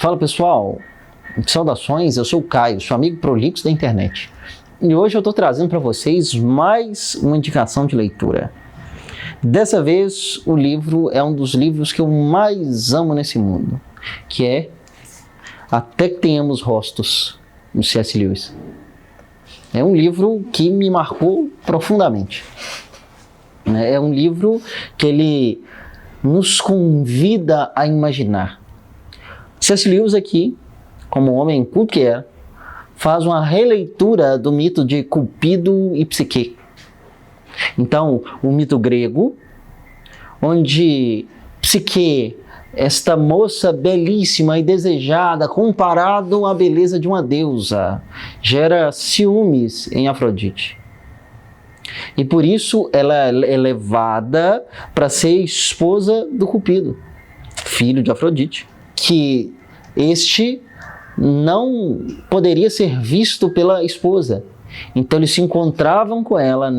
Fala pessoal, saudações, eu sou o Caio, seu amigo prolixo da internet. E hoje eu estou trazendo para vocês mais uma indicação de leitura. Dessa vez o livro é um dos livros que eu mais amo nesse mundo, que é Até que Tenhamos Rostos, do C.S. Lewis. É um livro que me marcou profundamente. É um livro que ele nos convida a imaginar. C.S. Lewis aqui, como homem culto que é, faz uma releitura do mito de Cupido e Psique. Então, o mito grego, onde Psique, esta moça belíssima e desejada, comparado à beleza de uma deusa, gera ciúmes em Afrodite. E por isso ela é levada para ser esposa do Cupido, filho de Afrodite, que este não poderia ser visto pela esposa. Então eles se encontravam com ela,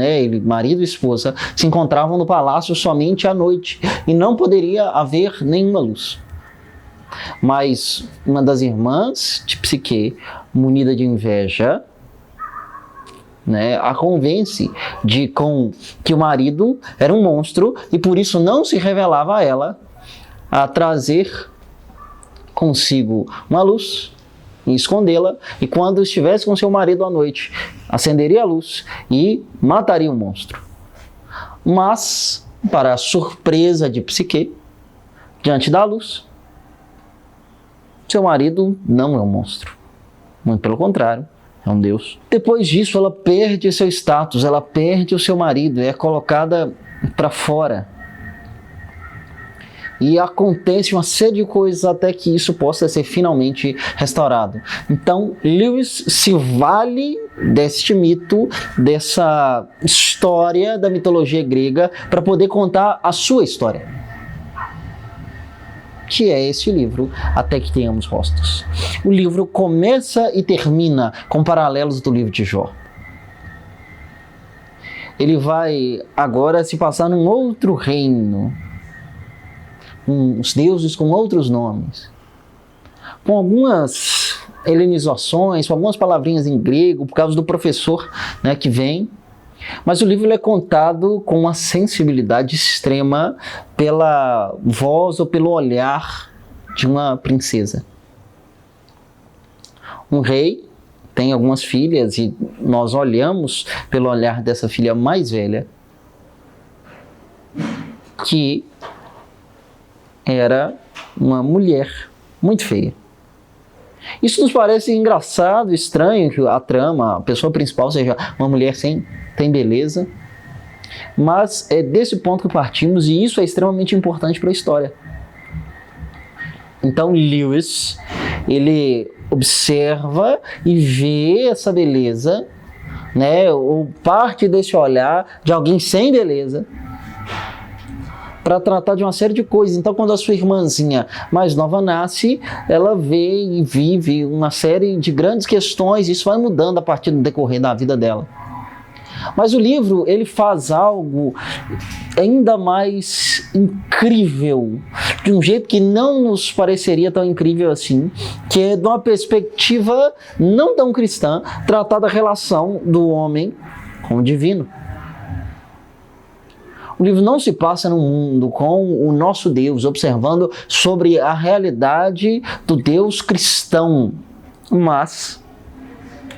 marido e esposa, se encontravam no palácio somente à noite e não poderia haver nenhuma luz. Mas uma das irmãs de Psique, munida de inveja, a convence de que o marido era um monstro e por isso não se revelava a ela, a trazer consigo uma luz e escondê-la, e quando estivesse com seu marido à noite, acenderia a luz e mataria o monstro. Mas, para a surpresa de Psique, diante da luz, seu marido não é um monstro. Muito pelo contrário, é um deus. Depois disso, ela perde seu status, ela perde o seu marido, é colocada para fora. E acontece uma série de coisas até que isso possa ser finalmente restaurado. Então, Lewis se vale deste mito, dessa história da mitologia grega, para poder contar a sua história. Que é este livro, Até que Tenhamos Rostos. O livro começa e termina com paralelos do livro de Jó. Ele vai agora se passar num outro reino, os deuses com outros nomes, com algumas helenizações, com algumas palavrinhas em grego, por causa do professor que vem. Mas o livro é contado com uma sensibilidade extrema pela voz ou pelo olhar de uma princesa. Um rei tem algumas filhas e nós olhamos pelo olhar dessa filha mais velha, que era uma mulher muito feia. Isso nos parece engraçado, estranho, que a trama, a pessoa principal seja uma mulher sem beleza, mas é desse ponto que partimos e isso é extremamente importante para a história. Então Lewis, ele observa e vê essa beleza, ou parte desse olhar de alguém sem beleza, para tratar de uma série de coisas. Então, quando a sua irmãzinha mais nova nasce, ela vê e vive uma série de grandes questões, e isso vai mudando a partir do decorrer da vida dela. Mas o livro, ele faz algo ainda mais incrível, de um jeito que não nos pareceria tão incrível assim, que é de uma perspectiva não tão cristã, tratar da relação do homem com o divino. O livro não se passa no mundo com o nosso Deus, observando sobre a realidade do Deus cristão, mas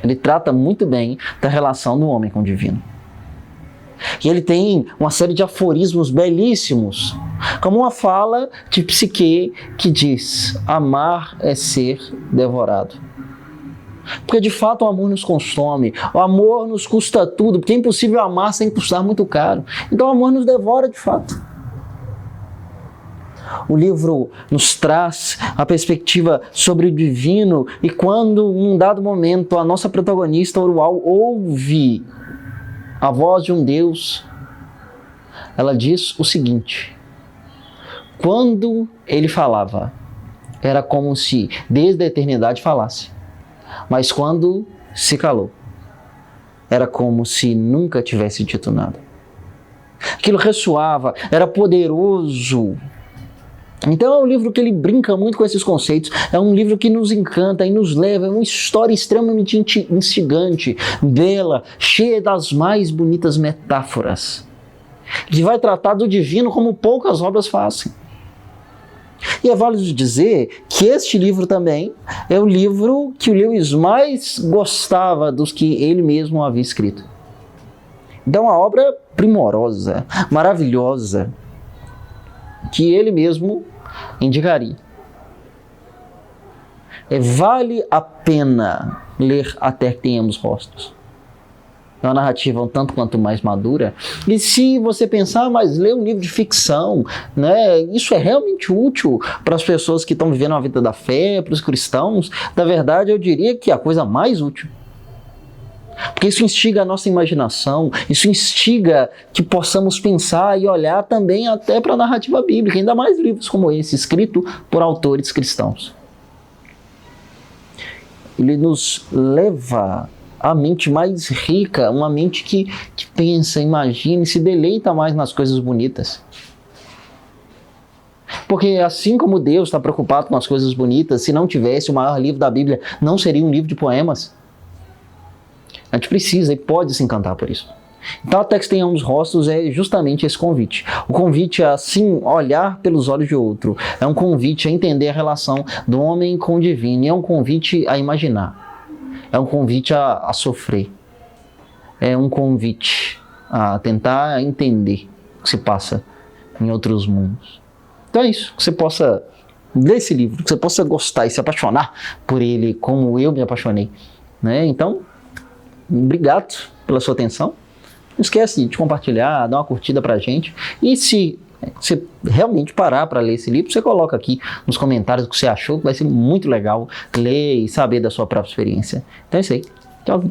ele trata muito bem da relação do homem com o divino. E ele tem uma série de aforismos belíssimos, como uma fala de Psique que diz: amar é ser devorado. Porque de fato o amor nos consome, o amor nos custa tudo, porque é impossível amar sem custar muito caro. Então o amor nos devora de fato. O livro nos traz a perspectiva sobre o divino, e quando, num dado momento, a nossa protagonista, Orual, ouve a voz de um Deus, ela diz o seguinte: quando ele falava, era como se desde a eternidade falasse. Mas quando se calou, era como se nunca tivesse dito nada. Aquilo ressoava, era poderoso. Então é um livro que ele brinca muito com esses conceitos, é um livro que nos encanta e nos leva, é uma história extremamente instigante, bela, cheia das mais bonitas metáforas, que vai tratar do divino como poucas obras fazem. E é válido dizer que este livro também é o livro que o Lewis mais gostava dos que ele mesmo havia escrito. Então, uma obra primorosa, maravilhosa, que ele mesmo indicaria. Vale a pena ler até que tenhamos rostos. É uma narrativa um tanto quanto mais madura. E se você pensar, mas ler um livro de ficção, né, isso é realmente útil para as pessoas que estão vivendo a vida da fé, para os cristãos, na verdade eu diria que é a coisa mais útil. Porque isso instiga a nossa imaginação, isso instiga que possamos pensar e olhar também até para a narrativa bíblica, ainda mais livros como esse, escrito por autores cristãos. Ele nos leva à mente mais rica, uma mente que pensa, imagina e se deleita mais nas coisas bonitas. Porque assim como Deus está preocupado com as coisas bonitas, se não tivesse o maior livro da Bíblia, não seria um livro de poemas. A gente precisa e pode se encantar por isso. Então, até que tenhamos rostos é justamente esse convite. O convite a, sim, olhar pelos olhos de outro. É um convite a entender a relação do homem com o divino. E é um convite a imaginar. É um convite a sofrer. É um convite a tentar entender o que se passa em outros mundos. Então é isso. Que você possa ler esse livro, que você possa gostar e se apaixonar por ele como eu me apaixonei. Né? Então, obrigado pela sua atenção. Não esquece de compartilhar, dar uma curtida pra gente. E se você realmente parar para ler esse livro, você coloca aqui nos comentários o que você achou, que vai ser muito legal ler e saber da sua própria experiência. Então é isso aí. Tchau.